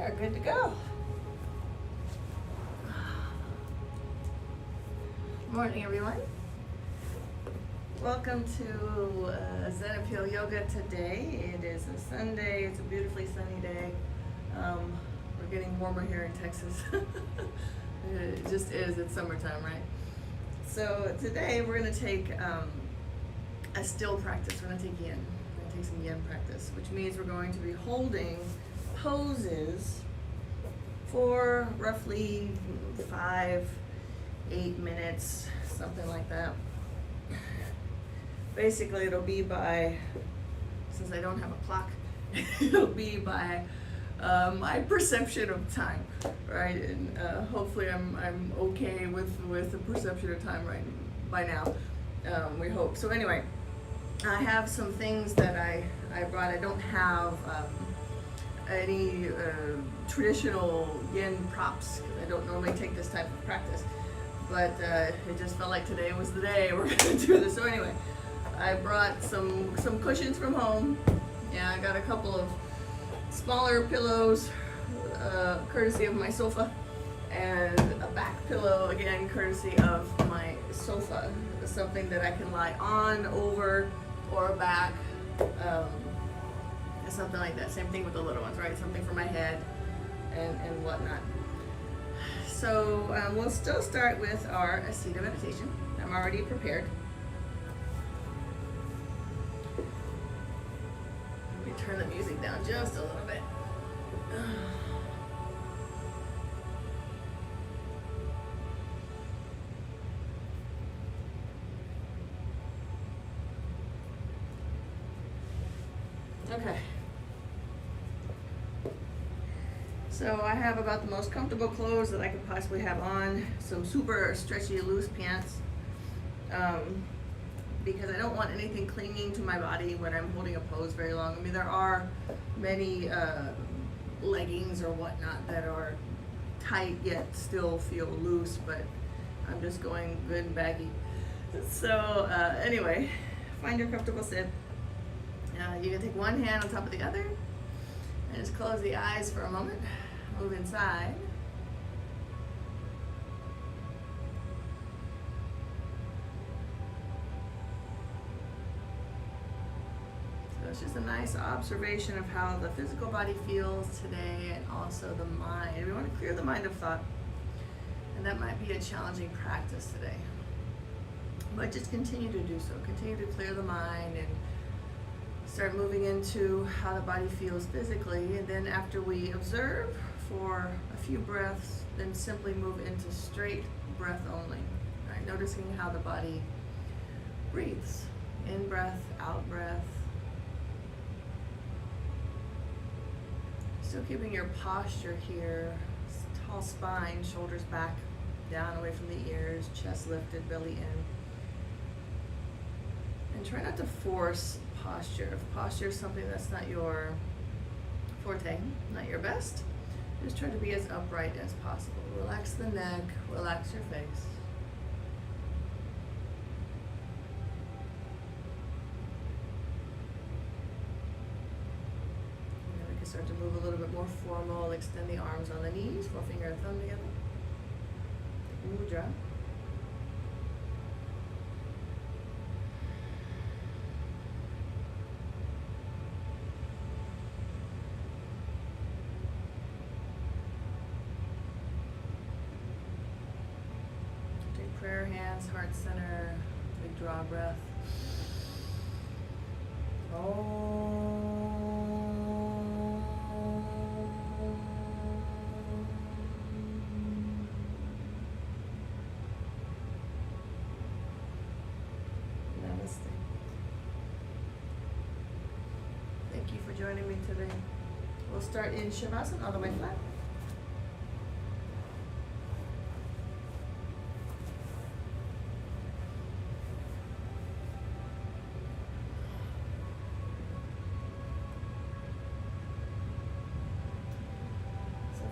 are good to go. Morning, everyone. Welcome to Zen and Peale Yoga today. It is a Sunday. It's a beautifully sunny day. We're getting warmer here in Texas. It just is. It's summertime, right? So today we're going to take a still practice. We're going to take YIN. We're going to take some YIN practice, which means we're going to be holding poses for roughly 5-8 minutes, something like that. Basically, it'll be by, since I don't have a clock, it'll be by my perception of time, right? And hopefully I'm okay with the perception of time right by now. We hope. So anyway, I have some things that I brought. I don't have any traditional YIN props, because I don't normally take this type of practice. But it just felt like today was the day we're going to do this. So anyway, I brought some cushions from home. Yeah, I got a couple of smaller pillows, courtesy of my sofa, and a back pillow, again, courtesy of my sofa. Something that I can lie on, over, or back, something like that. Same thing with the little ones, right? Something for my head and whatnot. So we'll still start with our Asita meditation. I'm already prepared. Let me turn the music down just a little bit. Okay. So I have about the most comfortable clothes that I could possibly have on. Some super stretchy, loose pants. Because I don't want anything clinging to my body when I'm holding a pose very long. I mean, there are many leggings or whatnot that are tight yet still feel loose, but I'm just going good and baggy. So anyway, find your comfortable sit. You can take one hand on top of the other and just close the eyes for a moment. Move inside. So it's just a nice observation of how the physical body feels today and also the mind. We want to clear the mind of thought. And that might be a challenging practice today. But just continue to do so. Continue to clear the mind and start moving into how the body feels physically, and then after we observe for a few breaths, then simply move into straight breath only. Right? Noticing how the body breathes. In breath, out breath. Still keeping your posture here. Tall spine, shoulders back, down away from the ears, chest lifted, belly in. And try not to force posture. If posture is something that's not your forte, not your best, just try to be as upright as possible. Relax the neck, relax your face. And then we can start to move a little bit more formal. Extend the arms on the knees, forefinger and thumb together. Mudra. Prayer hands, heart center, big draw breath. Namaste. Thank you for joining me today. We'll start in Shavasana, all the way flat.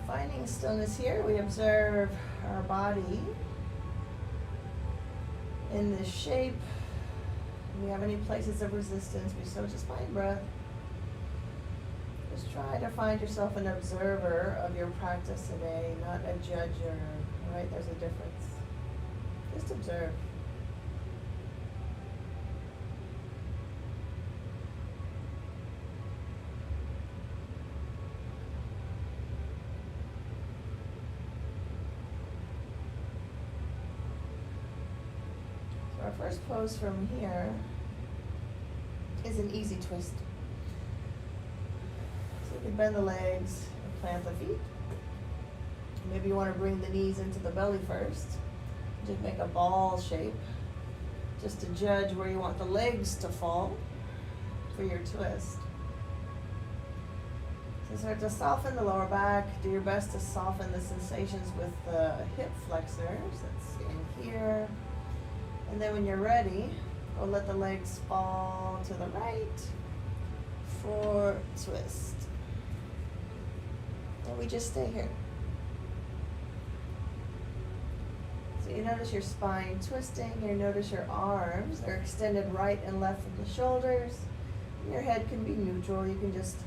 Finding stillness here, we observe our body in this shape. If we have any places of resistance, we so just find breath. Just try to find yourself an observer of your practice today, not a judger, right? There's a difference. Just observe. So our first pose from here is an easy twist. So you can bend the legs and plant the feet. Maybe you want to bring the knees into the belly first. Just make a ball shape, just to judge where you want the legs to fall for your twist. So start to soften the lower back. Do your best to soften the sensations with the hip flexors. That's in here. And then when you're ready, go let the legs fall to the right for twist. And we just stay here. So you notice your spine twisting. You notice your arms are extended right and left from the shoulders. Your head can be neutral. You can just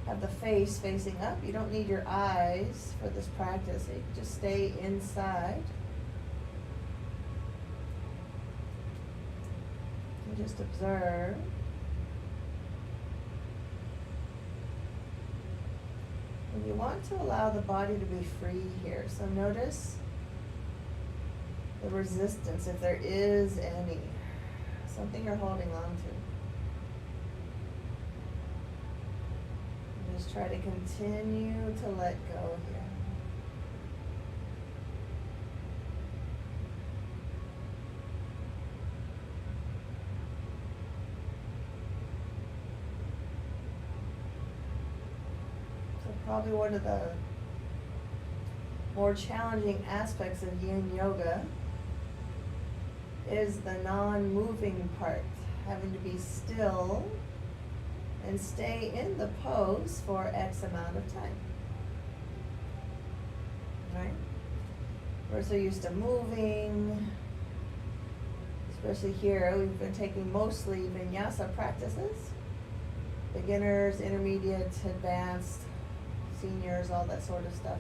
have the face facing up. You don't need your eyes for this practice. You can just stay inside. And just observe. And you want to allow the body to be free here. So notice the resistance, if there is any, something you're holding on to. And just try to continue to let go here. Probably one of the more challenging aspects of yin yoga is the non-moving part, having to be still and stay in the pose for X amount of time. Right? We're so used to moving, especially here. We've been taking mostly vinyasa practices, beginners, intermediate, advanced, seniors, all that sort of stuff.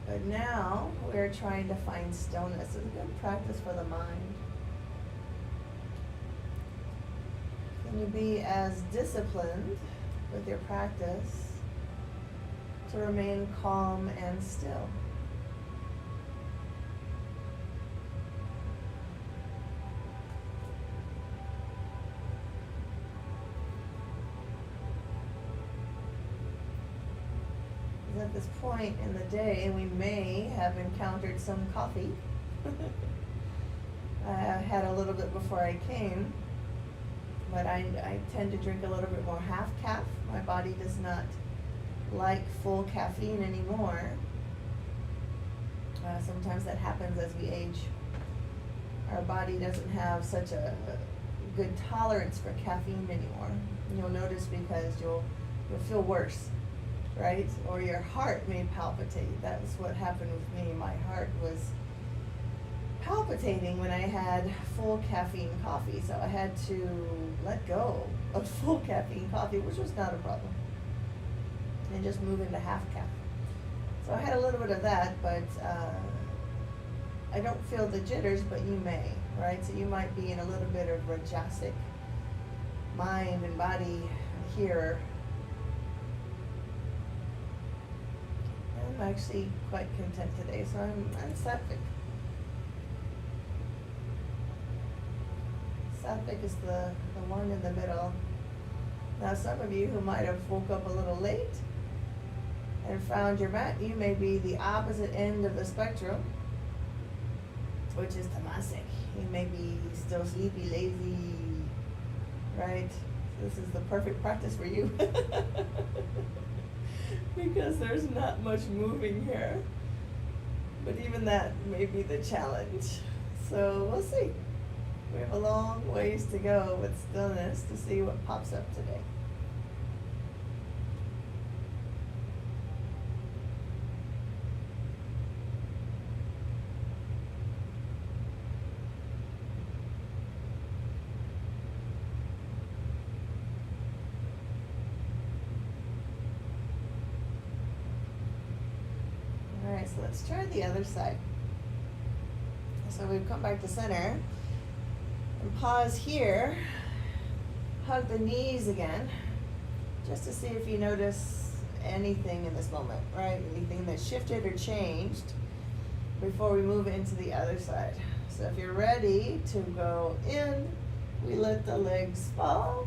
But now we're trying to find stillness. It's a good practice for the mind. Can you be as disciplined with your practice to remain calm and still? At this point in the day, we may have encountered some coffee. I had a little bit before I came, but I tend to drink a little bit more half-caff. My body does not like full caffeine anymore. Sometimes that happens as we age. Our body doesn't have such a good tolerance for caffeine anymore. You'll notice because you'll feel worse. Right? Or your heart may palpitate. That's what happened with me. My heart was palpitating when I had full caffeine coffee. So I had to let go of full caffeine coffee, which was not a problem, and just move into half-caff. So I had a little bit of that, but I don't feel the jitters, but you may, right? So you might be in a little bit of rajasic mind and body here. I'm actually quite content today, so I'm sattvic. Sattvic is the one in the middle. Now some of you who might have woke up a little late and found your mat, you may be the opposite end of the spectrum, which is tamasic. You may be still sleepy, lazy, right? So this is the perfect practice for you. Because there's not much moving here. But even that may be the challenge. So we'll see. We have a long ways to go with stillness to see what pops up today. Alright, so let's try the other side. So we've come back to center. And pause here. Hug the knees again. Just to see if you notice anything in this moment, right? Anything that shifted or changed before we move into the other side. So if you're ready to go in, we let the legs fall.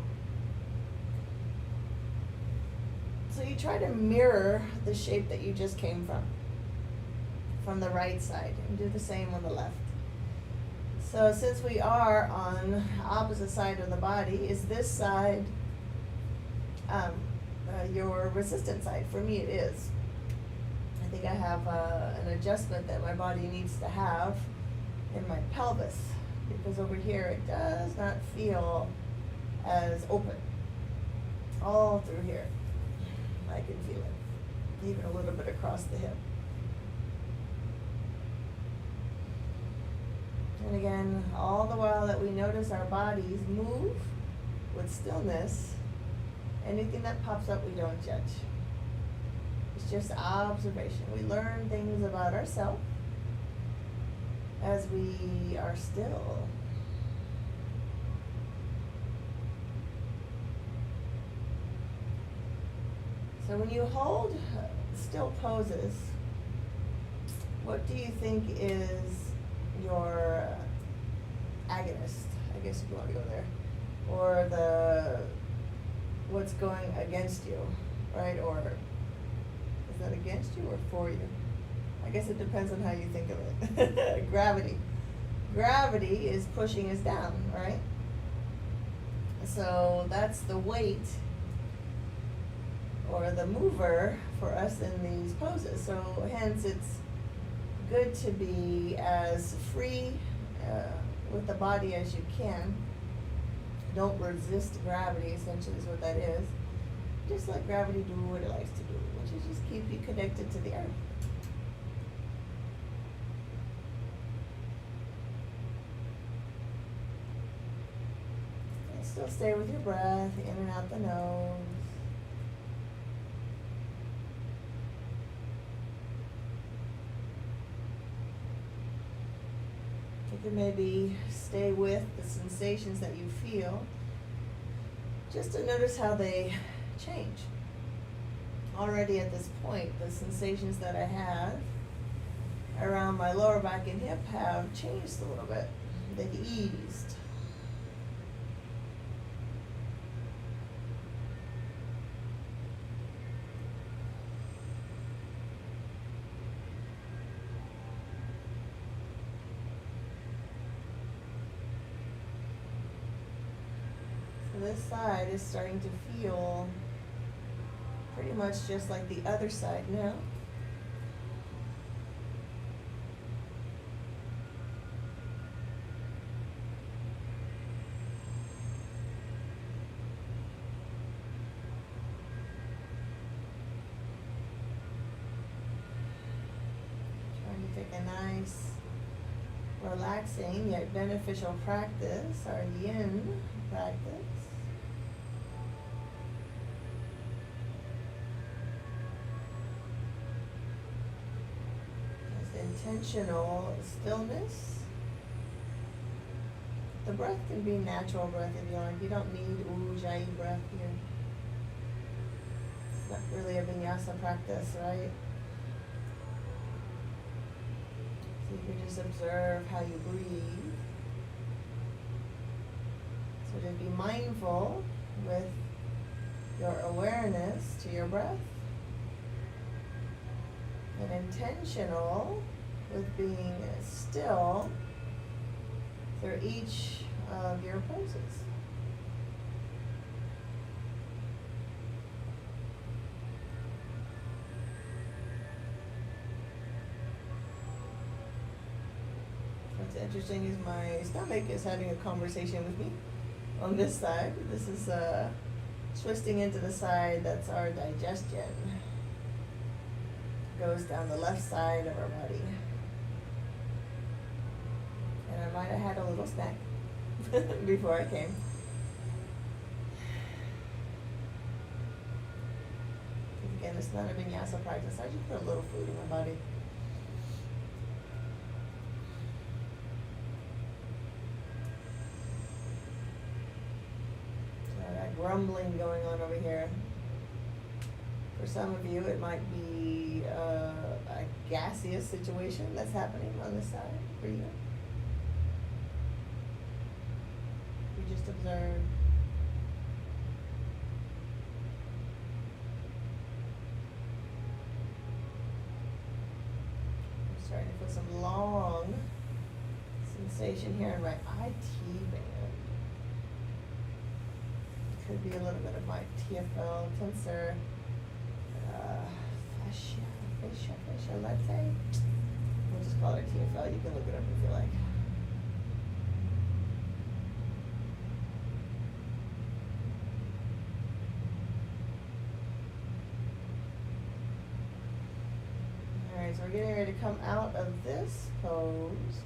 So you try to mirror the shape that you just came from the right side, and do the same on the left. So since we are on the opposite side of the body, is this side your resistant side? For me it is. I think I have an adjustment that my body needs to have in my pelvis, because over here it does not feel as open. All through here, I can feel it, even a little bit across the hip. And again, all the while that we notice our bodies move with stillness, anything that pops up, we don't judge. It's just observation. We learn things about ourselves as we are still. So when you hold still poses, what do you think is your agonist? I guess if you want to go there. Or what's going against you, right? Or is that against you or for you? I guess it depends on how you think of it. Gravity. Gravity is pushing us down, right? So that's the weight or the mover for us in these poses. So hence it's good to be as free with the body as you can. Don't resist gravity, essentially is what that is. Just let gravity do what it likes to do, which is just keep you connected to the earth. And still stay with your breath, in and out the nose. You can maybe stay with the sensations that you feel, just to notice how they change. Already at this point, the sensations that I have around my lower back and hip have changed a little bit. They've eased. This side is starting to feel pretty much just like the other side now. Trying to take a nice, relaxing yet beneficial practice, our YIN practice. Intentional stillness. The breath can be natural breath if you like. You don't need ujjayi breath here. It's not really a vinyasa practice, right? So you can just observe how you breathe. So to be mindful with your awareness to your breath, and intentional with being still through each of your poses. What's interesting is my stomach is having a conversation with me on this side. This is twisting into the side that's our digestion. Goes down the left side of our body. And I might have had a little snack before I came. Again, it's not a vinyasa practice. I just put a little food in my body. rumbling going on over here. For some of you, it might be a gaseous situation that's happening on this side for you. You just observe. I'm starting to feel some long sensation here in my IT band. Could be a little bit of my TFL tensor fascia latte. We'll just call it TFL. You can look it up if you like. Alright, so we're getting ready to come out of this pose.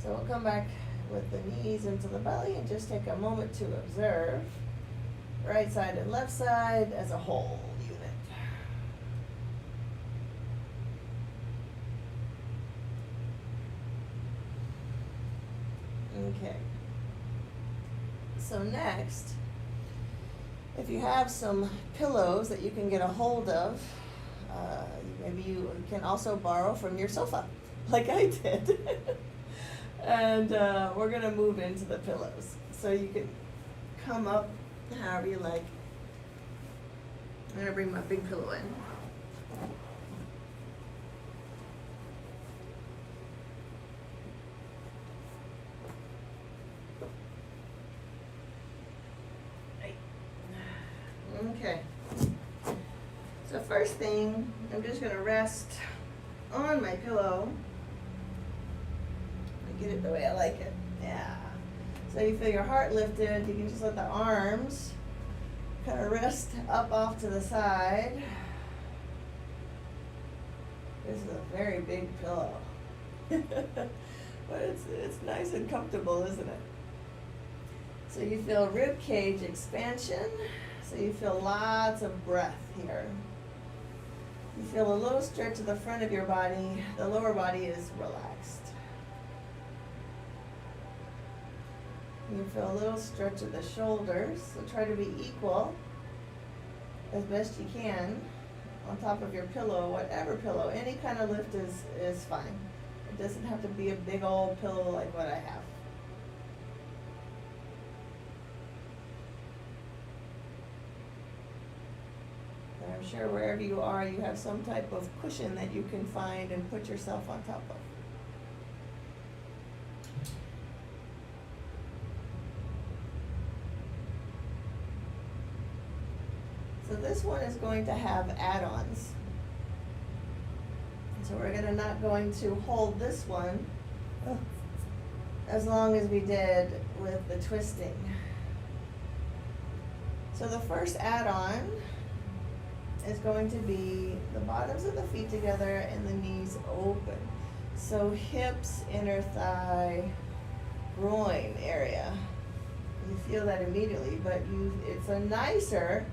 So we'll come back with the knees into the belly and just take a moment to observe right side and left side as a whole unit. Okay. So next, if you have some pillows that you can get a hold of, maybe you can also borrow from your sofa, like I did. And we're going to move into the pillows. So you can come up however you like. I'm going to bring my big pillow in. Okay. So first thing, I'm just going to rest on my pillow. Get it the way I like it. Yeah. So you feel your heart lifted. You can just let the arms kind of rest up off to the side. This is a very big pillow. But it's nice and comfortable, isn't it? So you feel rib cage expansion. So you feel lots of breath here. You feel a little stretch at the front of your body. The lower body is relaxed. You feel a little stretch of the shoulders, so try to be equal as best you can on top of your pillow, whatever pillow. Any kind of lift is fine. It doesn't have to be a big old pillow like what I have. And I'm sure wherever you are, you have some type of cushion that you can find and put yourself on top of. So this one is going to have add-ons. So we're not going to hold this one as long as we did with the twisting. So the first add-on is going to be the bottoms of the feet together and the knees open. So hips, inner thigh, groin area. You feel that immediately, but it's a nicer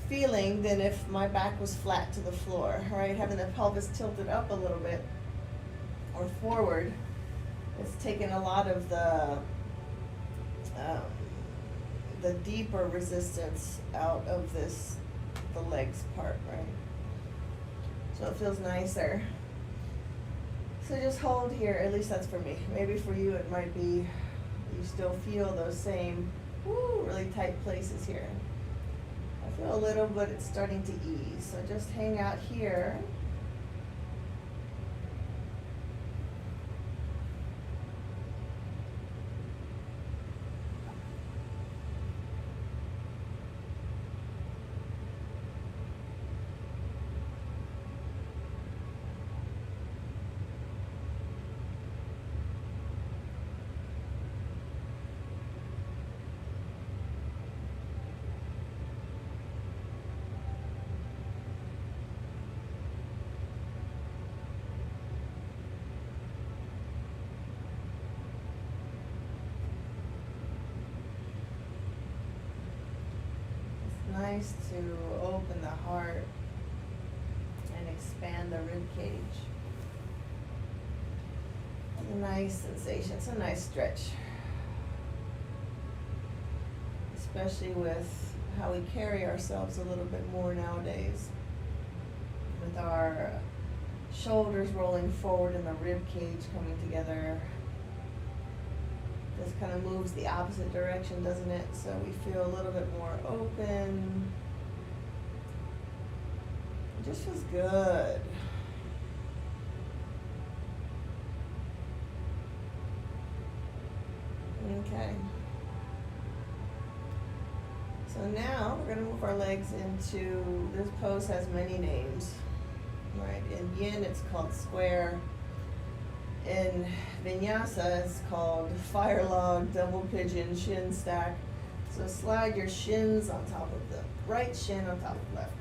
feeling than if my back was flat to the floor, right? Having the pelvis tilted up a little bit or forward, it's taken a lot of the deeper resistance out of the legs part, right? So it feels nicer. So just hold here, at least that's for me. Maybe for you it might be, you still feel those same, really tight places here. I feel a little, but it's starting to ease. So just hang out here. Nice to open the heart and expand the rib cage. It's a nice sensation. It's a nice stretch. especially with how we carry ourselves a little bit more nowadays, with our shoulders rolling forward and the rib cage coming together. This kind of moves the opposite direction, doesn't it? So we feel a little bit more open. It just feels good. Okay. So now we're going to move our legs into, this pose has many names, right? In yin it's called square. In vinyasa it's called fire log, double pigeon, shin stack. So slide your shins on top of the right shin on top of left.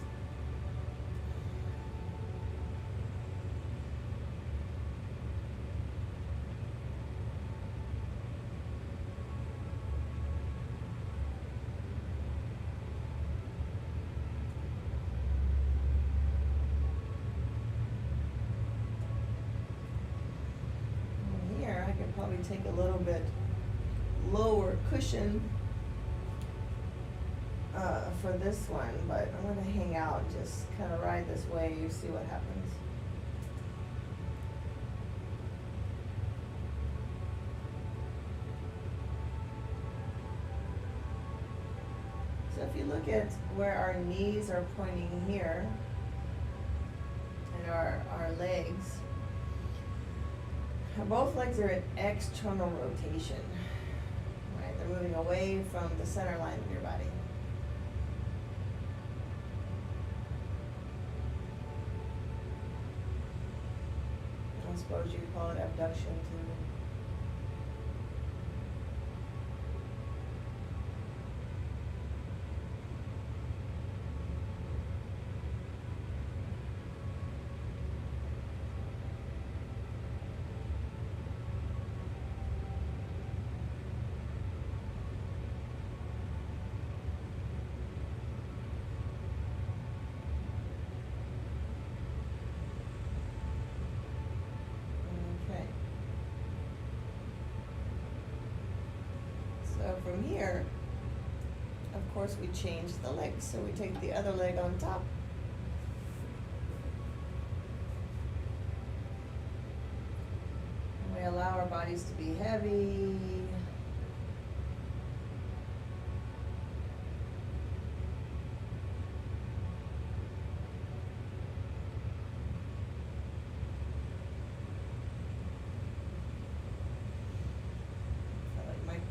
Probably take a little bit lower cushion for this one, but I'm going to hang out and just kind of ride this wave, see what happens. So if you look at where our knees are pointing here and our legs, both legs are in external rotation, right? They're moving away from the center line of your body. I suppose you could call it abduction too. So from here, of course, we change the legs. So we take the other leg on top. And we allow our bodies to be heavy.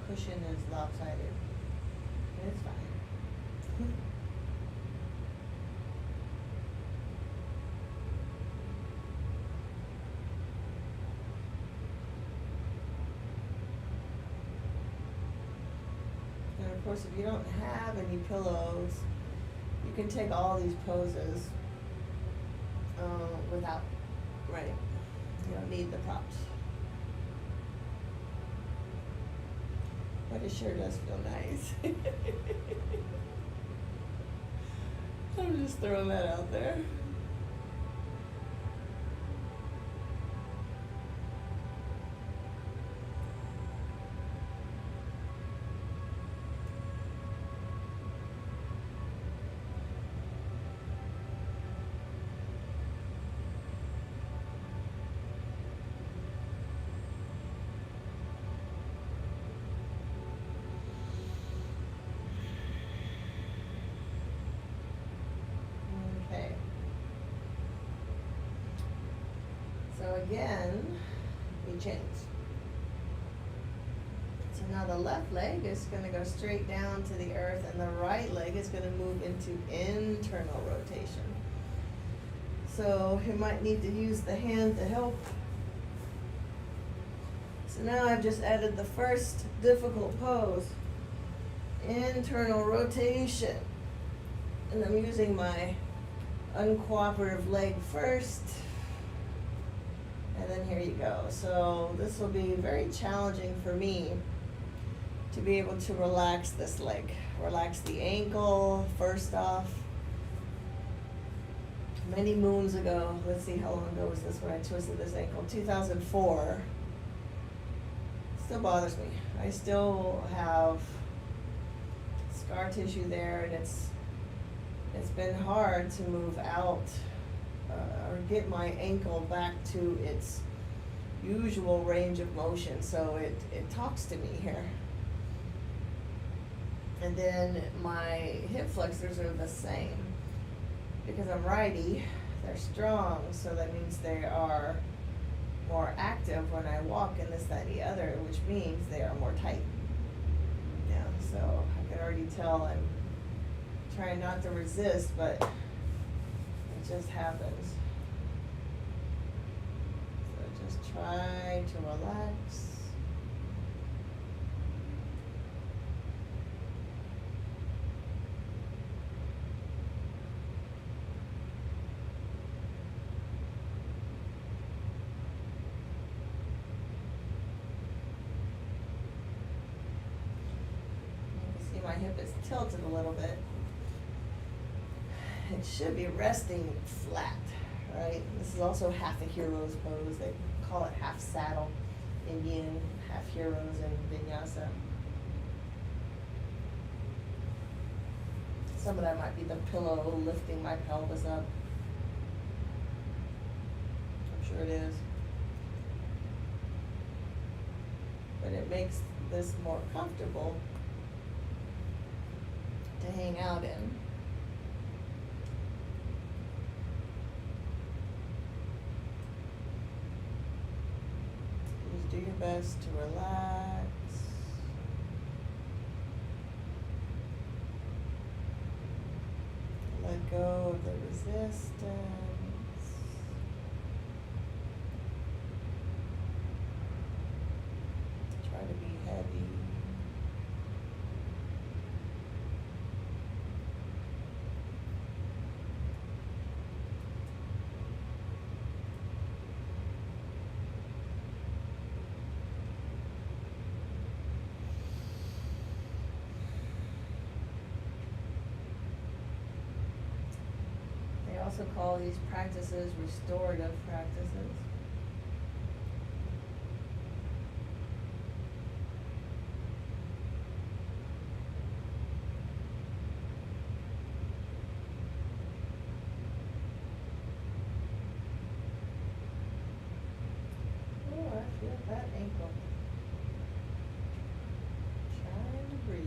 Cushion is lopsided. It's fine. And of course, if you don't have any pillows, you can take all these poses without, right? You don't need the props. But it sure does feel nice. I'm just throwing that out there. So again, we change. So now the left leg is going to go straight down to the earth, and the right leg is going to move into internal rotation. So you might need to use the hand to help. So now I've just added the first difficult pose, internal rotation. And I'm using my uncooperative leg first. And then here you go. So this will be very challenging for me to be able to relax this leg. Relax the ankle first off. Many moons ago, let's see how long ago was this when I twisted this ankle, 2004. Still bothers me. I still have scar tissue there, and it's been hard to move out or get my ankle back to its usual range of motion, so it talks to me here. And then my hip flexors are the same. Because I'm righty, they're strong, so that means they are more active when I walk and this, that, and the other, which means they are more tight. Yeah, so I can already tell I'm trying not to resist, but it just happens. So just try to relax. My hip is tilted a little bit. It should be resting flat, right? This is also half a hero's pose. They call it half saddle in YIN, half heroes in vinyasa. Some of that might be the pillow lifting my pelvis up. I'm sure it is. But it makes this more comfortable to hang out in. Just do your best to relax. Let go of the resistance. Try to be heavy. Also call these practices restorative practices. Oh, I feel that ankle. Trying to breathe.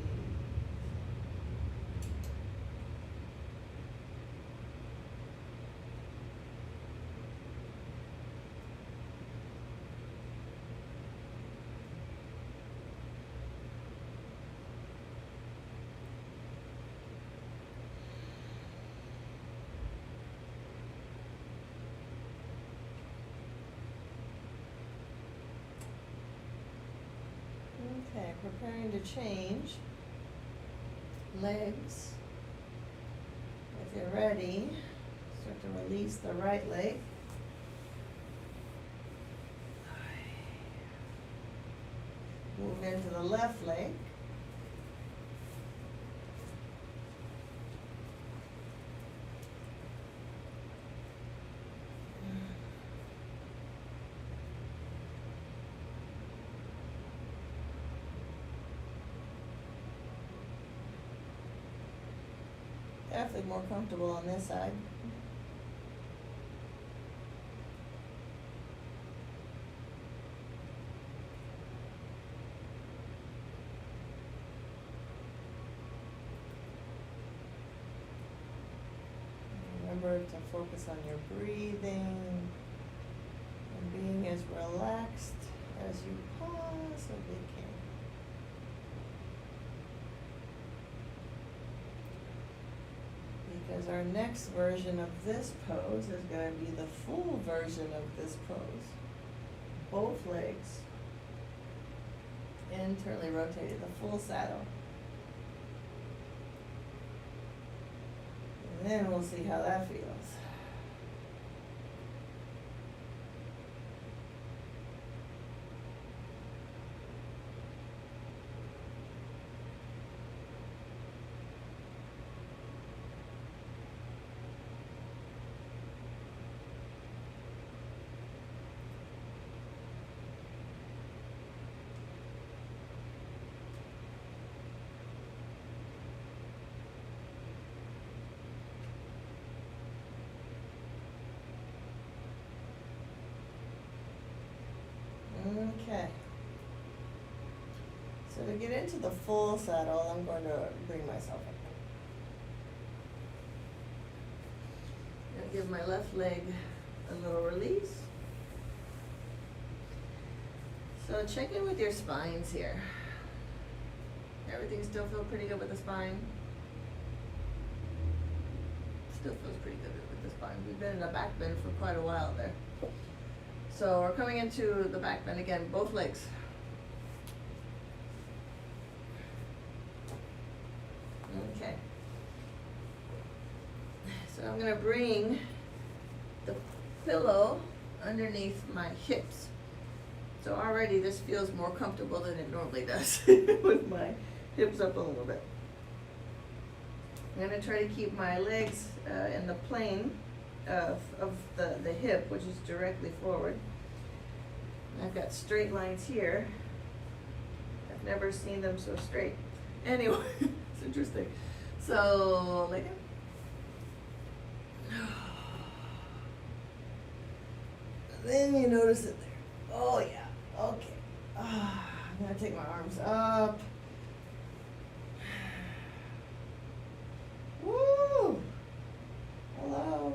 Okay, preparing to change legs. If you're ready, start to release the right leg. Move into the left leg. Definitely more comfortable on this side. Remember to focus on your breathing and being as relaxed as you possibly can. Because our next version of this pose is going to be the full version of this pose. Both legs internally rotated, the full saddle. And then we'll see how that feels. Okay. So to get into the full saddle, I'm going to bring myself up. I'm going to give my left leg a little release. So check in with your spines here. Everything still feel pretty good with the spine? Still feels pretty good with the spine. We've been in a back bend for quite a while there. So we're coming into the back bend again, both legs. Okay. So I'm going to bring the pillow underneath my hips. So already this feels more comfortable than it normally does with my hips up a little bit. I'm going to try to keep my legs in the plane of the hip, which is directly forward. I've got straight lines here. I've never seen them so straight. Anyway, it's interesting. So, like then you notice it there. Oh yeah. Okay. I'm gonna take my arms up. Woo! Hello.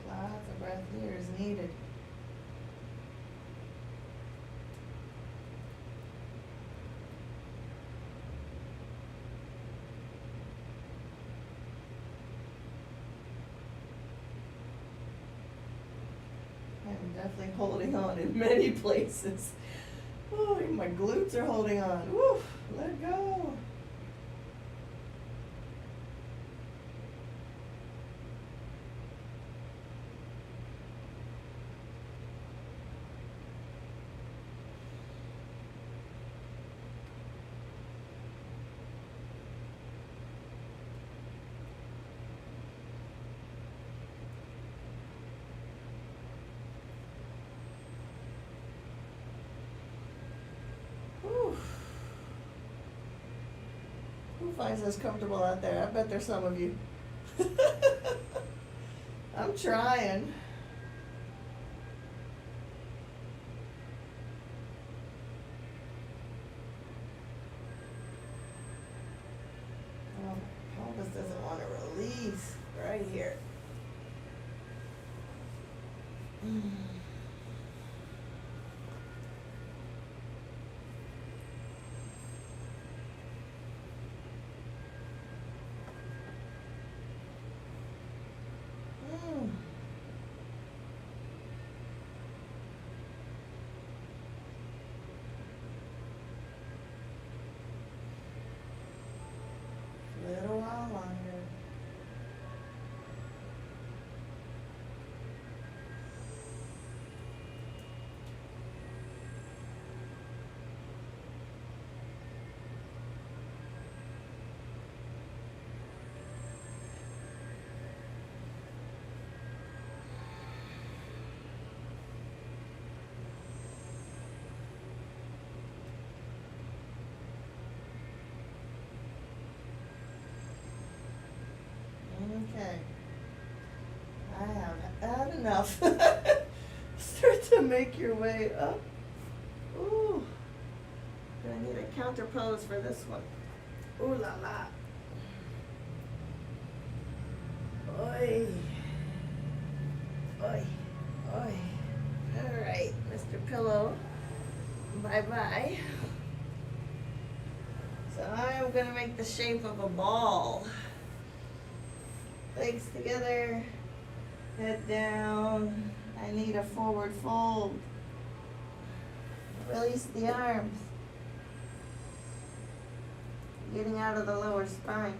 Lots of breath here is needed. I'm definitely holding on in many places. Oh, even my glutes are holding on. Woo! Let go. Who finds this comfortable out there? I bet there's some of you. I'm trying. Oh, my pelvis doesn't want to release right here. Little while longer. Okay. I have had enough. Start to make your way up. Ooh. Gonna need a counter pose for this one. Ooh la la. Oi. Oi. Oi. Alright, Mr. Pillow. Bye-bye. So I am gonna make the shape of a ball. Legs together, head down. I need a forward fold. Release the arms. Getting out of the lower spine.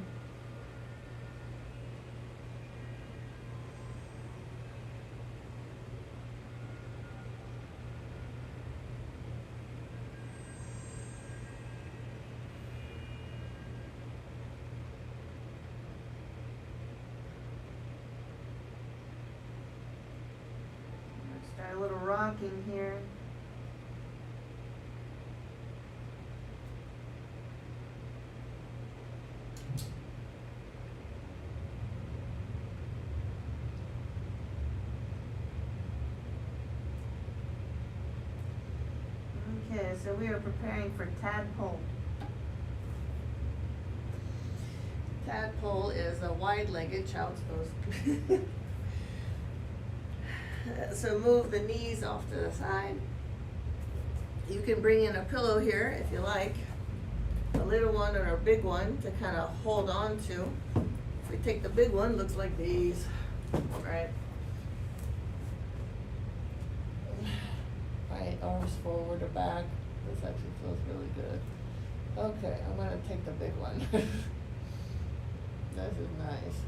Start a little rock. rocking here. Okay, so we are preparing for tadpole. Tadpole is a wide-legged child's pose. So move the knees off to the side. You can bring in a pillow here if you like, a little one or a big one to kind of hold on to. If we take the big one, looks like these, right? Right, arms forward or back. This actually feels really good. Okay, I'm gonna take the big one. This is nice.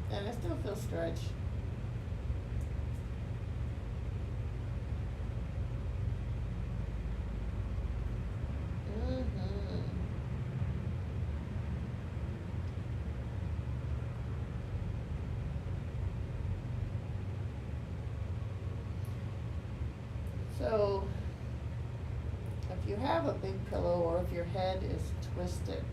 And I still feel stretch. So, if you have a big pillow or if your head is twisted,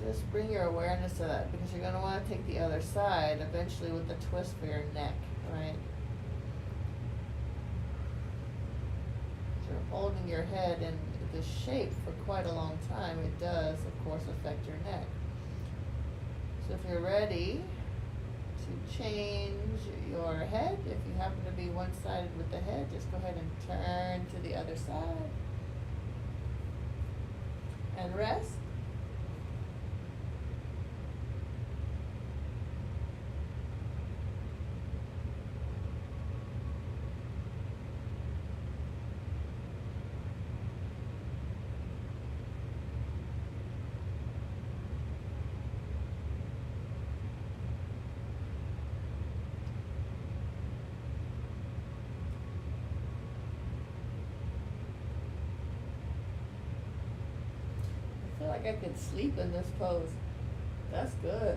just bring your awareness to that, because you're going to want to take the other side eventually with the twist for your neck, right? So you're holding your head in this shape for quite a long time. It does, of course, affect your neck. So if you're ready to change your head, if you happen to be one-sided with the head, just go ahead and turn to the other side and rest. I feel like I could sleep in this pose. That's good.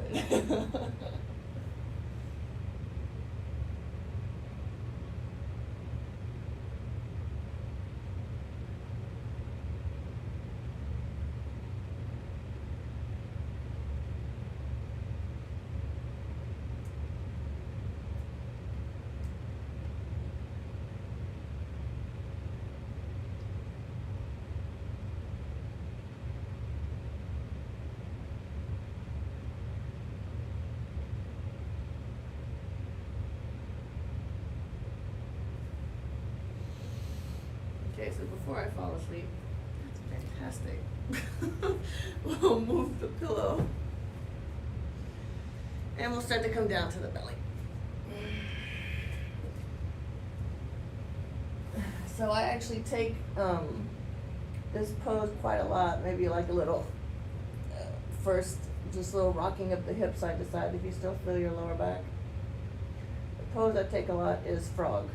Okay, so before I fall asleep, that's fantastic. We'll move the pillow and we'll start to come down to the belly. So I actually take this pose quite a lot, maybe like a little, first just a little rocking of the hips side to side if you still feel your lower back. The pose I take a lot is frog.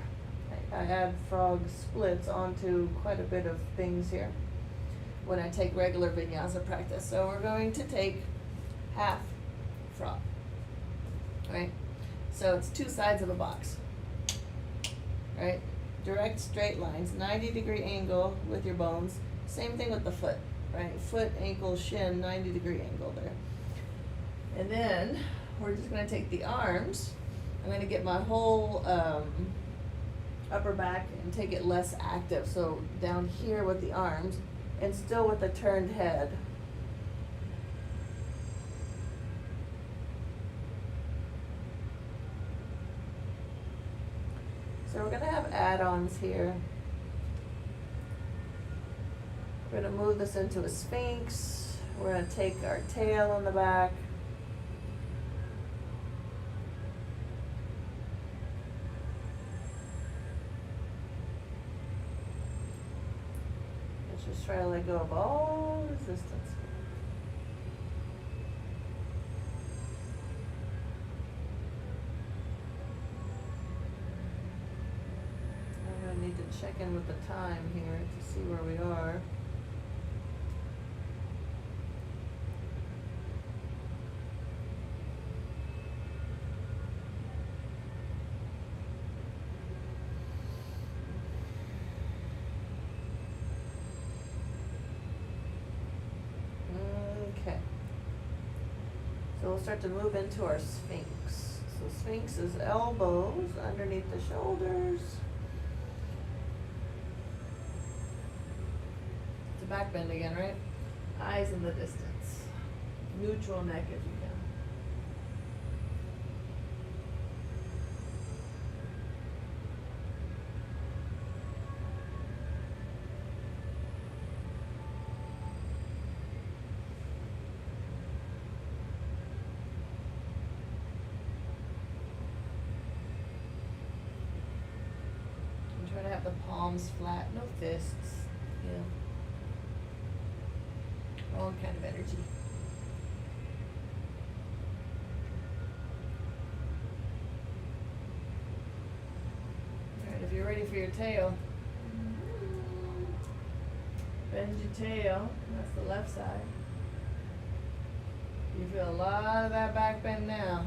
I add frog splits onto quite a bit of things here when I take regular vinyasa practice. So we're going to take half frog, right? So it's two sides of a box, right? Direct straight lines, 90-degree angle with your bones. Same thing with the foot, right? Foot, ankle, shin, 90-degree angle there. And then we're just gonna take the arms. I'm gonna get my whole upper back and take it less active. So down here with the arms and still with a turned head. So we're gonna have add-ons here. We're gonna move this into a sphinx. We're gonna take our tail on the back. Just try to let go of all resistance. I'm going to need to check in with the time here to see where we are. we'll start to move into our Sphinx. So Sphinx is elbows underneath the shoulders. It's a back bend again, right? Eyes in the distance. Neutral neck if you can. And try to have the palms flat, no fists. Yeah. Wrong kind of energy. Alright, if you're ready for your tail, bend your tail. That's the left side. You feel a lot of that back bend now.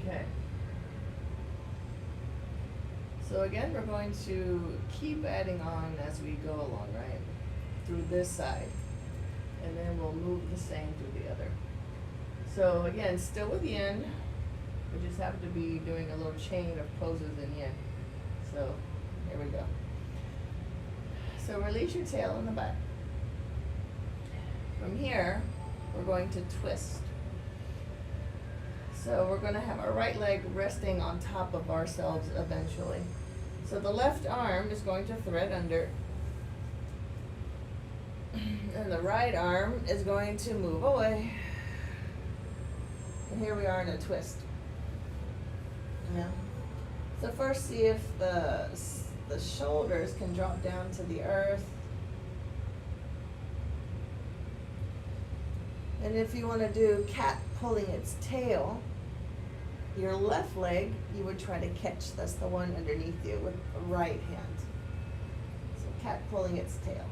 Okay. So again, we're going to keep adding on as we go along, right? Through this side. And then we'll move the same through the other. So again, still with yin. We just happen to be doing a little chain of poses in yin. So here we go. So release your tail in the back. From here, we're going to twist. So we're going to have our right leg resting on top of ourselves eventually. So the left arm is going to thread under. And the right arm is going to move away. And here we are in a twist. Yeah. So first see if the shoulders can drop down to the earth. And if you want to do cat pulling its tail, your left leg, you would try to catch, that's the one underneath you, with the right hand. So cat pulling its tail.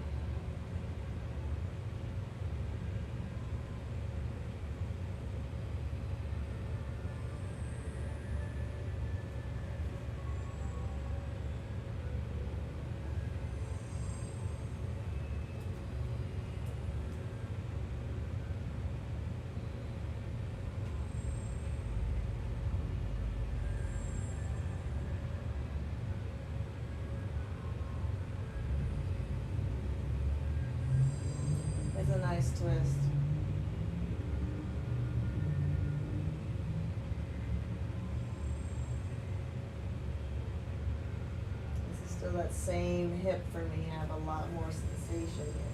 It's a nice twist. This is still that same hip for me. I have a lot more sensation here.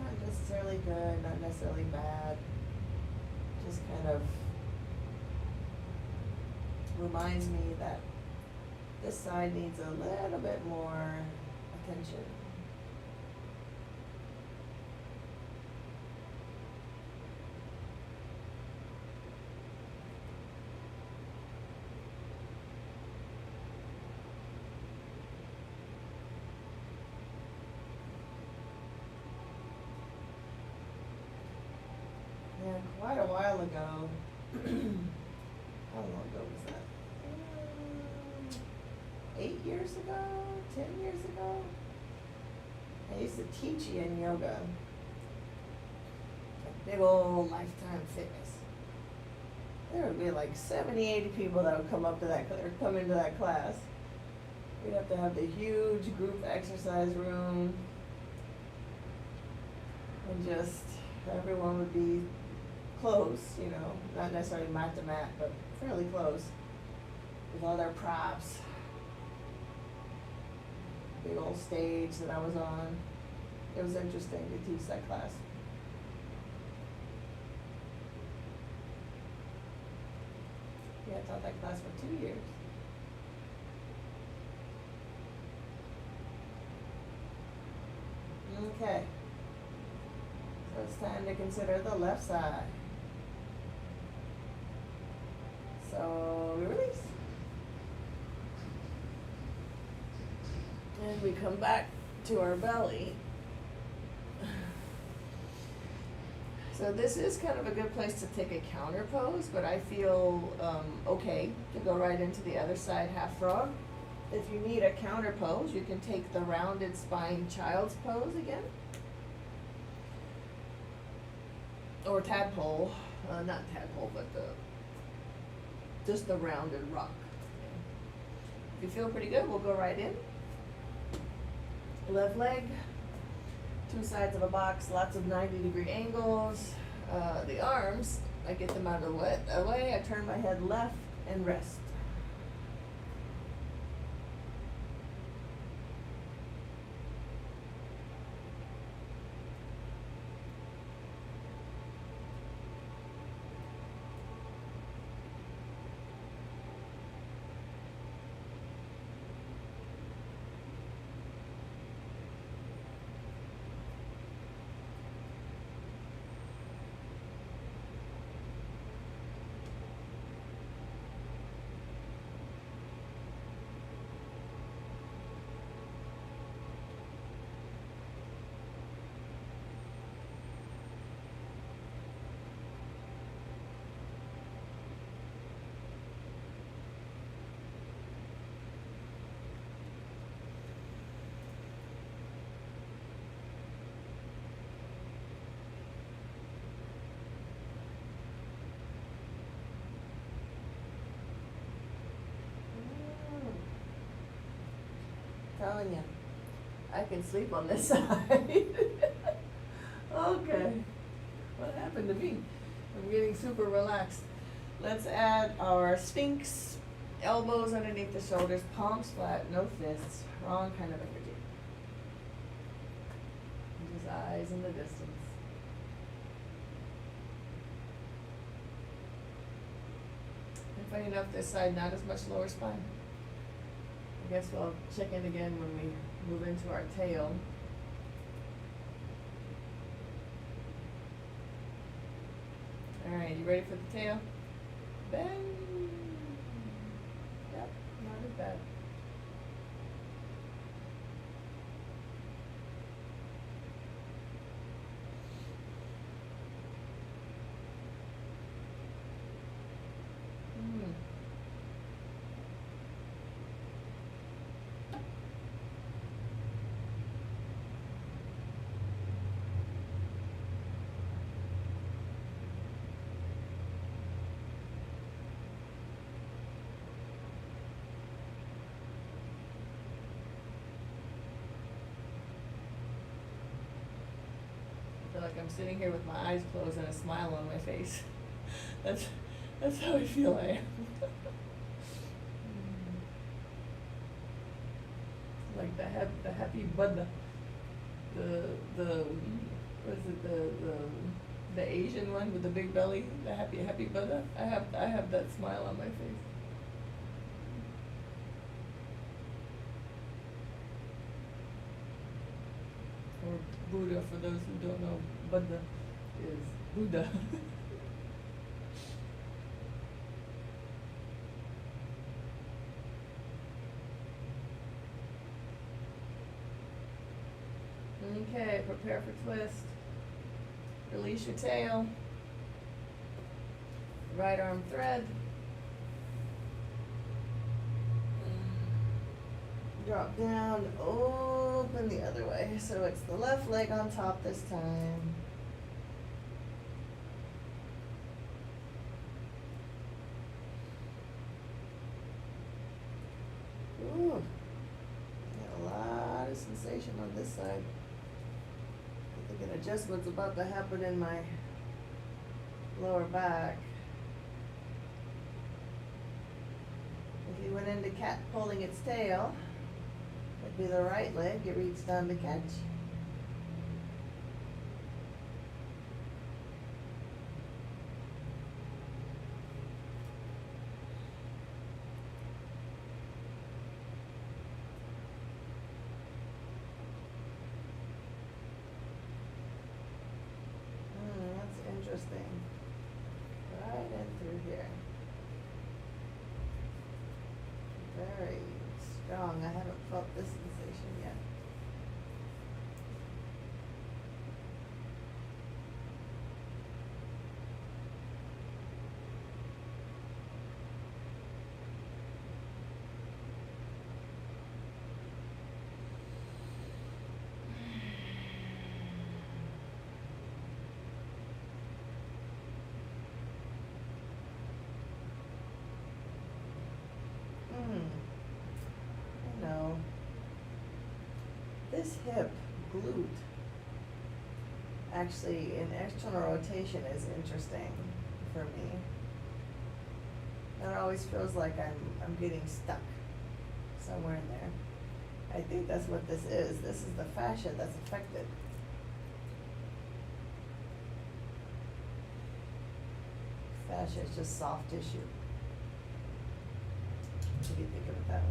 Not necessarily good, not necessarily bad. Just kind of reminds me that this side needs a little bit more attention. Yeah, quite a while ago, how long ago was that? 8 years ago, 10 years ago, I used to teach yin yoga at big old Lifetime Fitness. There would be like 70, 80 people that would come up to that, or come into that class. We'd have to have the huge group exercise room, and just everyone would be close, you know, not necessarily mat to mat, but fairly close, with all their props. Big old stage that I was on. It was interesting to teach that class. Yeah, I taught that class for 2 years. Okay. So it's time to consider the left side. So we release. And we come back to our belly. So this is kind of a good place to take a counter pose, but I feel okay to go right into the other side, half frog. If you need a counter pose, you can take the rounded spine child's pose again. Or tadpole, not tadpole, but just the rounded rock. If you feel pretty good, we'll go right in. Left leg, 2 sides of a box, lots of 90-degree angles. The arms, I get them out of the way, I turn my head left and rest. Telling you, I can sleep on this side. Okay, what happened to me? I'm getting super relaxed. Let's add our Sphinx, elbows underneath the shoulders, palms flat, no fists, wrong kind of energy. And just eyes in the distance. And funny enough, this side, not as much lower spine. I guess we'll check in again when we move into our tail. Alright, you ready for the tail? Bend. Yep, not as bad. I feel like I'm sitting here with my eyes closed and a smile on my face. That's how I feel I am. Like the happy Buddha. The what is it, the Asian one with the big belly, the happy Buddha. I have that smile on my face. Or Buddha, for those who don't know, Buddha is Buddha. Okay, prepare for twist. Release your tail. Right arm thread. Drop down, open the other way. So it's the left leg on top this time. Ooh, got a lot of sensation on this side. I think an adjustment's about to happen in my lower back. If you went into cat pulling its tail, it'd be the right leg, you reach down to catch. felt this sensation yet. No. This hip glute actually in external rotation is interesting for me. It always feels like I'm getting stuck somewhere in there. I think that's what this is. This is the fascia that's affected. Fascia is just soft tissue. If you think of it that way.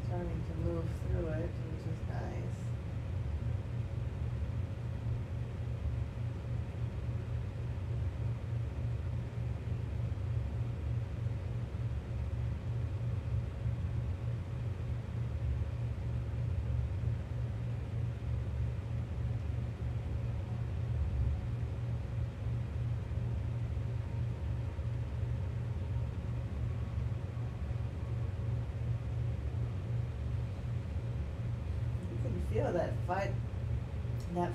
Starting to move through it, which is nice. Feel that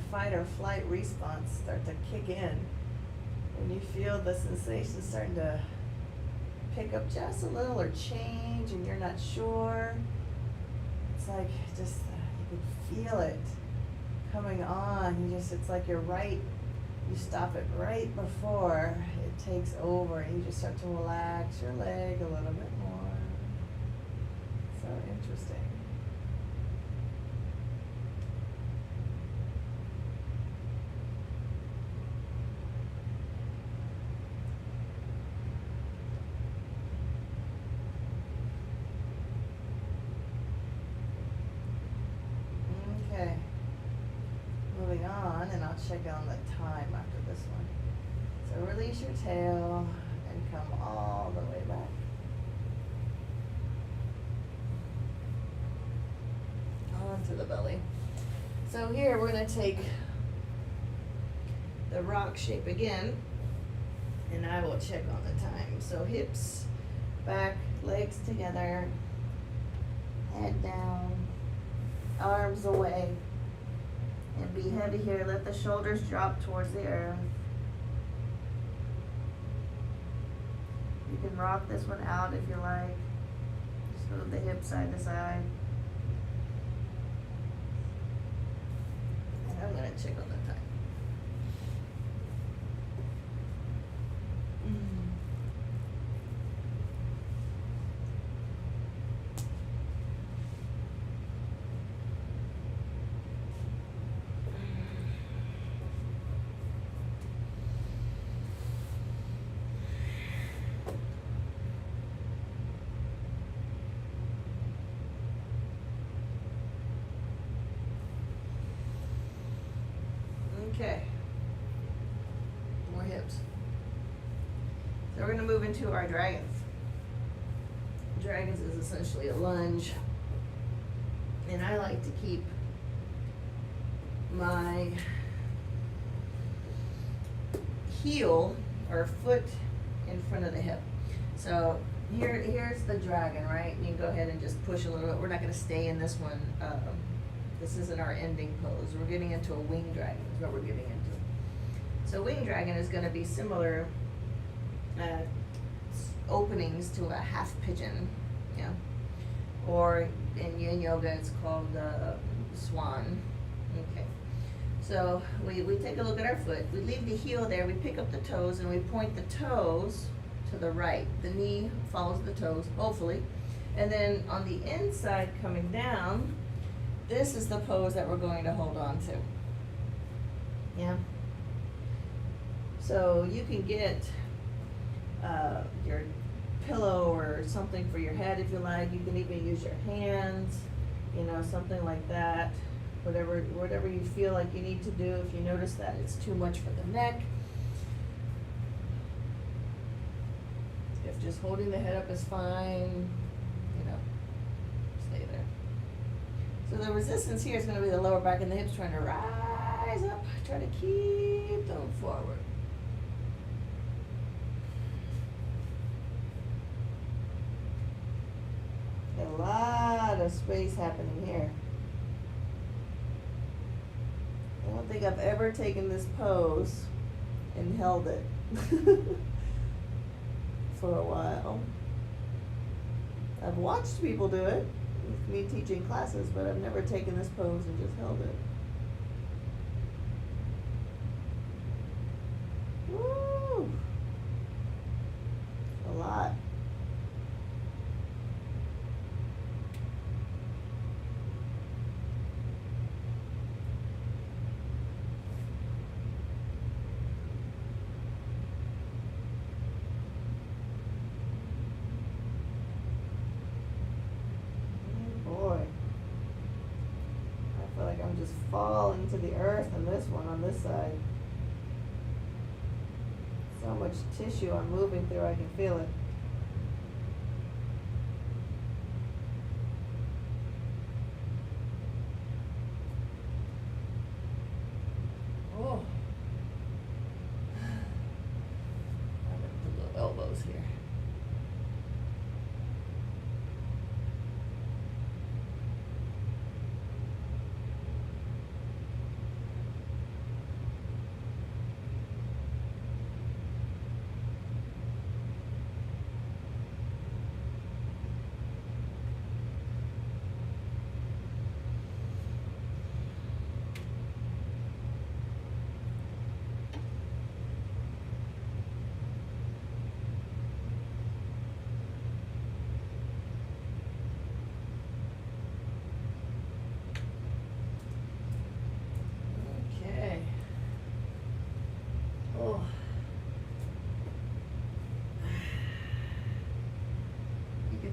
fight or flight response start to kick in when you feel the sensation starting to pick up just a little or change and you're not sure. It's like just you can feel it coming on. It's like you stop it right before it takes over and you just start to relax your leg a little bit more. So interesting. Okay, moving on, and I'll check on the time after this one. So release your tail and come all the way back. Onto the belly. So here we're going to take the rock shape again, and I will check on the time. So hips back, legs together, head down, arms away, and be heavy here. Let the shoulders drop towards the earth. You can rock this one out if you like. Just move the hips side to side. And I'm going to check on the time. Okay, more hips. So we're going to move into our dragons. Dragons is essentially a lunge, and I like to keep my heel or foot in front of the hip. So here's the dragon, right? And you go ahead and just push a little bit. We're not going to stay in this one. This isn't our ending pose. We're getting into a wing dragon is what we're getting into. So wing dragon is going to be similar openings to a half pigeon, yeah. Or in yin yoga it's called swan. Okay. So we take a look at our foot. We leave the heel there. We pick up the toes and we point the toes to the right. The knee follows the toes, hopefully. And then on the inside coming down, this is the pose that we're going to hold on to. Yeah. So you can get something for your head if you like. You can even use your hands, you know, something like that. Whatever you feel like you need to do. If you notice that it's too much for the neck. If just holding the head up is fine, you know, stay there. So the resistance here is going to be the lower back and the hips trying to rise up, try to keep them forward. A lot of space happening here. I don't think I've ever taken this pose and held it for a while. I've watched people do it with me teaching classes, but I've never taken this pose and just held it. Woo! A lot. I'm just falling to the earth, and this one on this side. So much tissue I'm moving through, I can feel it. Oh. I'm gonna put little elbows here.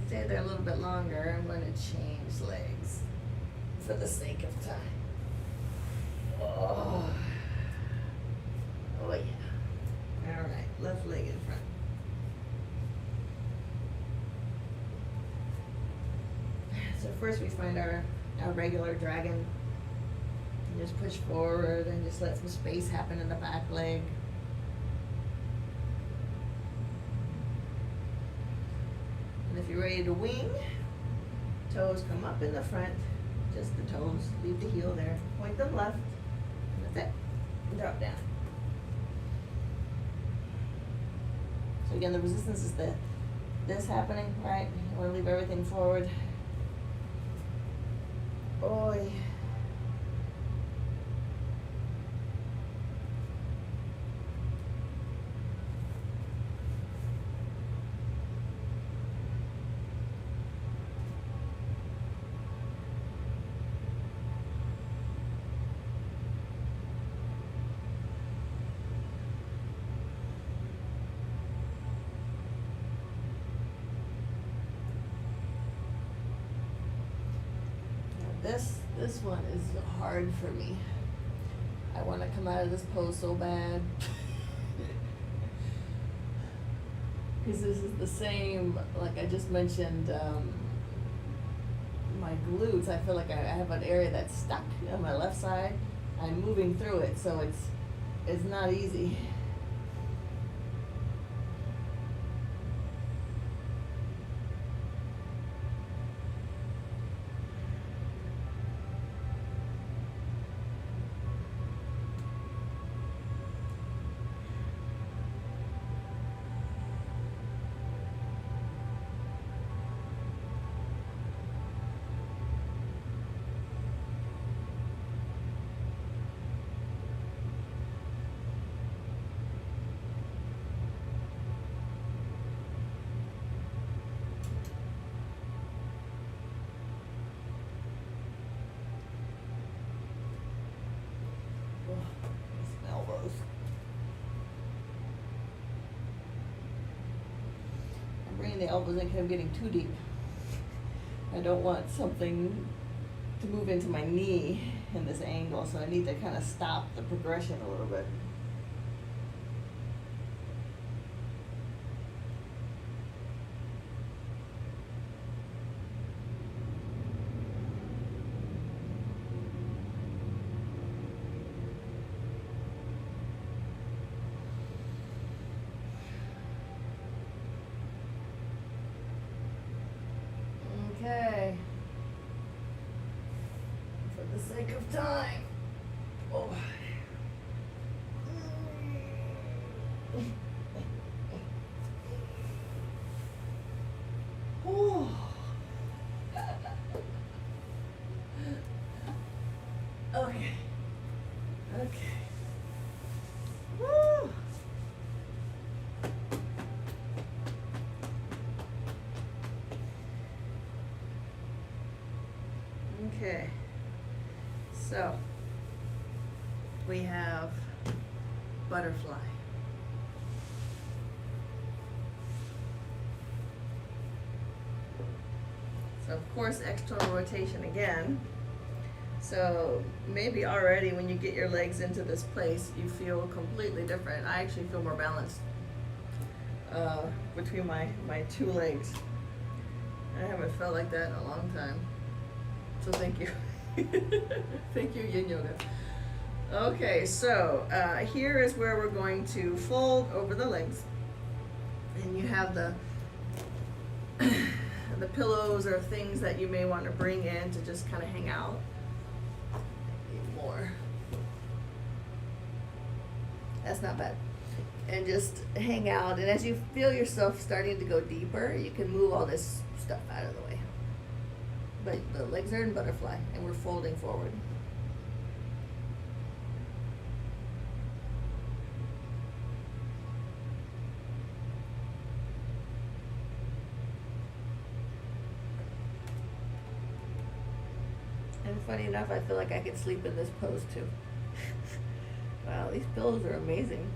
Stay there a little bit longer. I'm going to change legs for the sake of time. Oh, oh yeah. All right, left leg in front. So first we find our regular dragon. And just push forward and just let some space happen in the back leg. If you're ready to wing, toes come up in the front, just the toes, leave the heel there, point them left, and that's it, drop down. So again, the resistance is this happening, right? You want to leave everything forward. Oy. This one is hard for me. I want to come out of this pose so bad. Because this is the same, like I just mentioned, my glutes. I feel like I have an area that's stuck on my left side. I'm moving through it, so it's not easy. bringing the elbows in because I'm getting too deep. I don't want something to move into my knee in this angle, so I need to kind of stop the progression a little bit. Okay. For the sake of time. Oh. Oh. Okay. Okay. Woo. Okay, so we have butterfly. So of course external rotation again. So maybe already when you get your legs into this place, you feel completely different. I actually feel more balanced between my two legs. I haven't felt like that in a long time. So thank you. Thank you, Yin Yoga. Okay, so here is where we're going to fold over the legs. And you have the pillows or things that you may want to bring in to just kind of hang out. More. That's not bad. And just hang out. And as you feel yourself starting to go deeper, you can move all this stuff out of the way. But the legs are in butterfly and we're folding forward. And funny enough, I feel like I could sleep in this pose too. Wow, these pillows are amazing.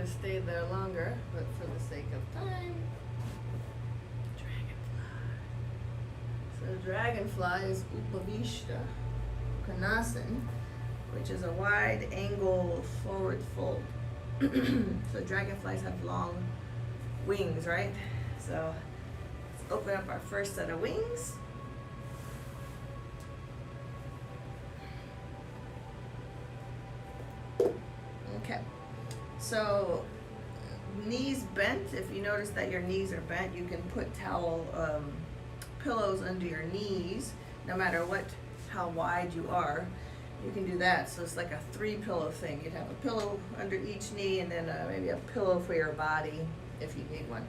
have stayed there longer, but for the sake of time. Dragonfly. So dragonfly is Upavishta Konasan, which is a wide angle forward fold. So dragonflies have long wings, right? So let's open up our first set of wings. Okay, so knees bent. If you notice that your knees are bent, you can put pillows under your knees, no matter how wide you are. You can do that. So it's like a 3-pillow thing. You'd have a pillow under each knee, and then maybe a pillow for your body if you need one.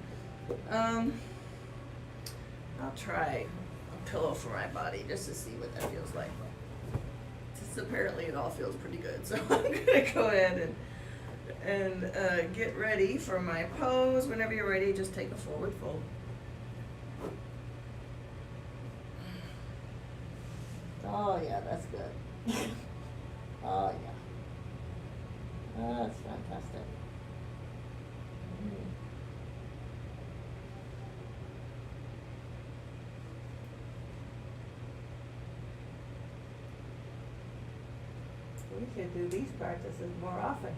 I'll try a pillow for my body just to see what that feels like. Apparently it all feels pretty good, so I'm gonna go ahead and get ready for my pose. Whenever you're ready, just take a forward fold. Oh yeah, that's good. Oh yeah, that's fantastic. We should do these practices more often.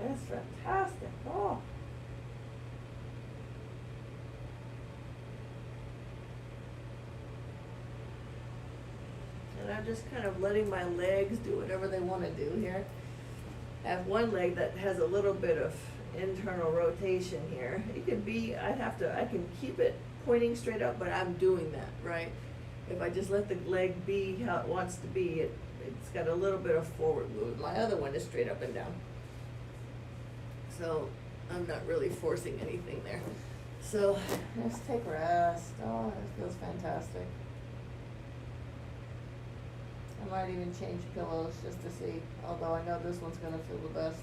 That's fantastic. Oh. And I'm just kind of letting my legs do whatever they want to do here. I have one leg that has a little bit of internal rotation here. It could be, I can keep it pointing straight up, but I'm doing that, right? If I just let the leg be how it wants to be, it's got a little bit of forward move. My other one is straight up and down. So I'm not really forcing anything there. So let's take a rest. Oh, this feels fantastic. I might even change pillows just to see, although I know this one's gonna feel the best.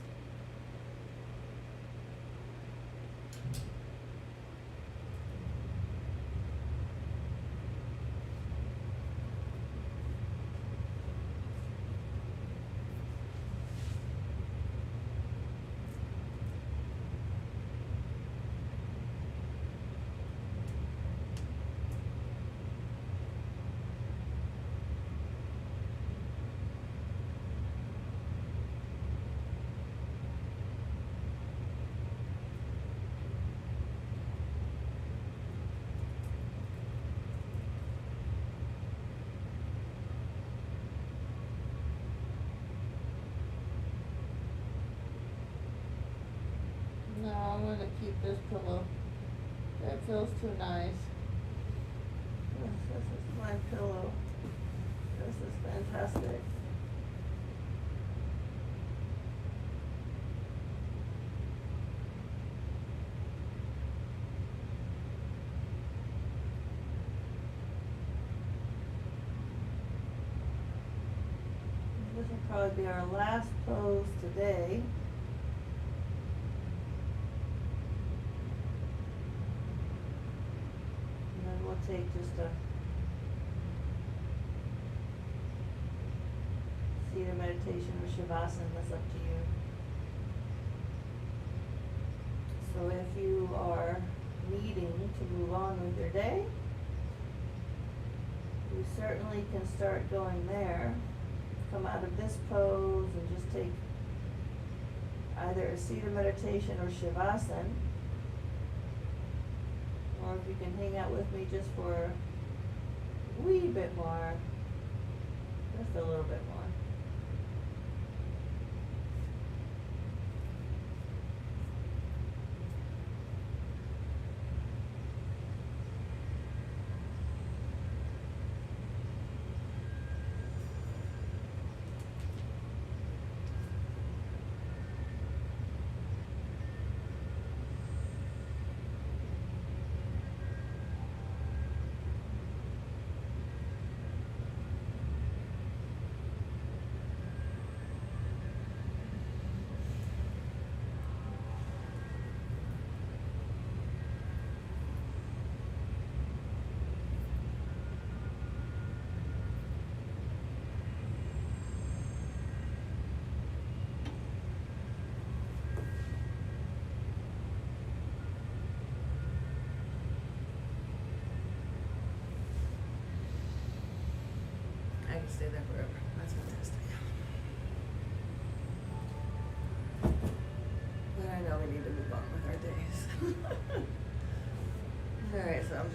No, I'm going to keep this pillow. That feels too nice. This is my pillow. This is fantastic. This will probably be our last pose today. Take just a seated meditation or shavasana, that's up to you. So if you are needing to move on with your day, you certainly can start going there. Come out of this pose and just take either a seated meditation or shavasana. Or if you can hang out with me just for a wee bit more, just a little bit more.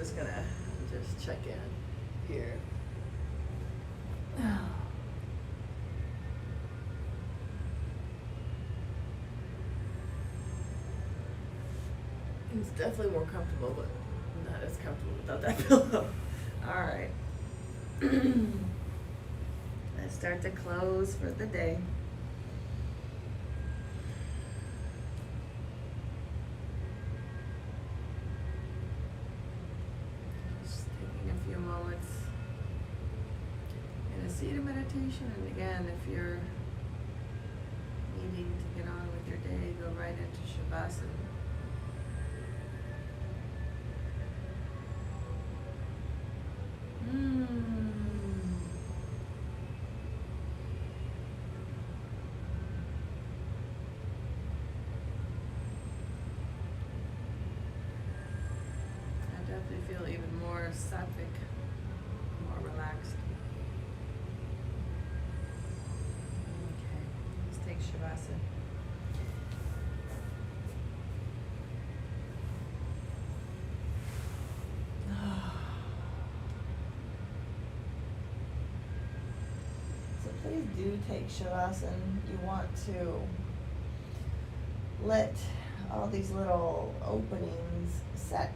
just gonna just check in here. It's definitely more comfortable, but not as comfortable without that pillow. All right. Let's start to close for the day. Just taking a few moments in a seated meditation. And again, if you're needing to get on with your day, go right into Shavasana. I definitely feel even more sattvic, more relaxed. Okay, let's take Shavasana. Please do take Shavasana. You want to let all these little openings set.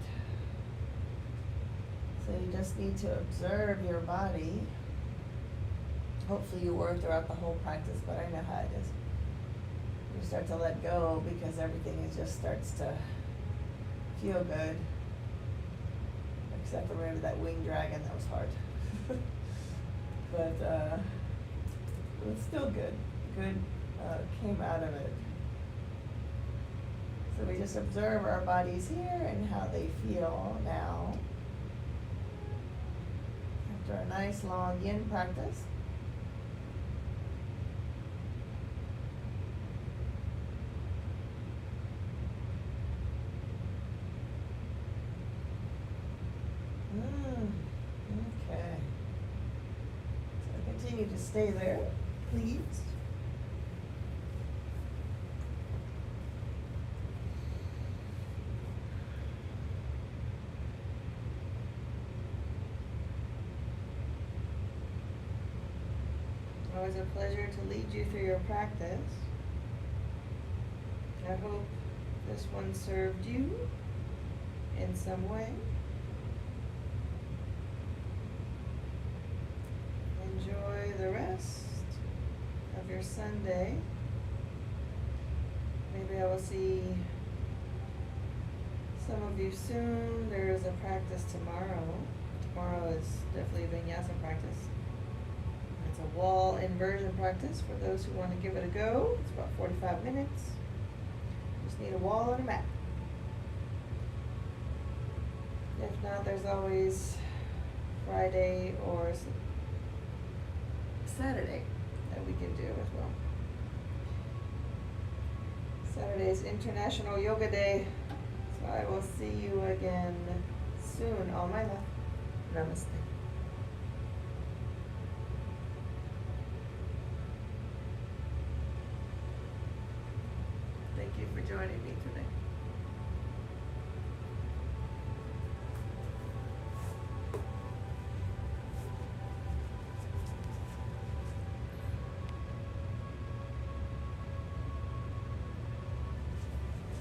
So you just need to observe your body. Hopefully you were throughout the whole practice, but I know how it is. You start to let go because everything just starts to feel good. Except for maybe that winged dragon, that was hard. But it's still good. Good came out of it. So we just observe our bodies here and how they feel now. After a nice long yin practice. Okay. So continue to stay there, please. Always a pleasure to lead you through your practice. I hope this one served you in some way. Enjoy the rest of your Sunday. Maybe I will see some of you soon. There is a practice tomorrow. Tomorrow is definitely a vinyasa practice. It's a wall inversion practice for those who want to give it a go. It's about 45 minutes. Just need a wall and a mat. If not, there's always Friday or Saturday that we can do as well. Saturday is International Yoga Day, so I will see you again soon. All my love. Namaste. Thank you for joining me today.